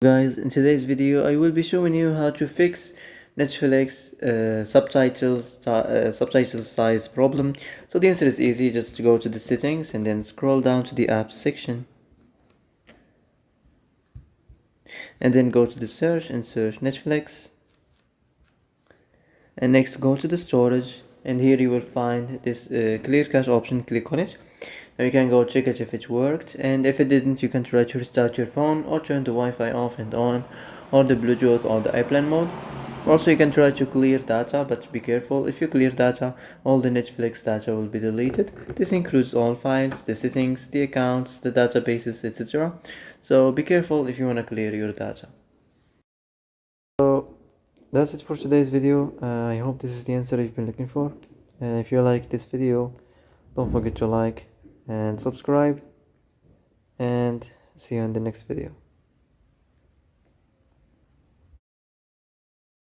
Guys, in today's video I will be showing you how to fix Netflix subtitles size problem. So the answer is easy. Just go to the settings and then scroll down to the apps section and then go to the search and search Netflix, and next go to the storage, and here you will find this clear cache option. Click on it. Now you can go check it if it worked, and if it didn't you can try to restart your phone or turn the Wi-Fi off and on, or the Bluetooth or the airplane mode. Also you can try to clear data, but be careful. If you clear data, all the Netflix data will be deleted. This includes all files, the settings, the accounts, the databases, etc. So be careful if you want to clear your data. So that's it for today's video. I hope this is the answer you've been looking for. If you like this video, don't forget to like and subscribe, and see you in the next video.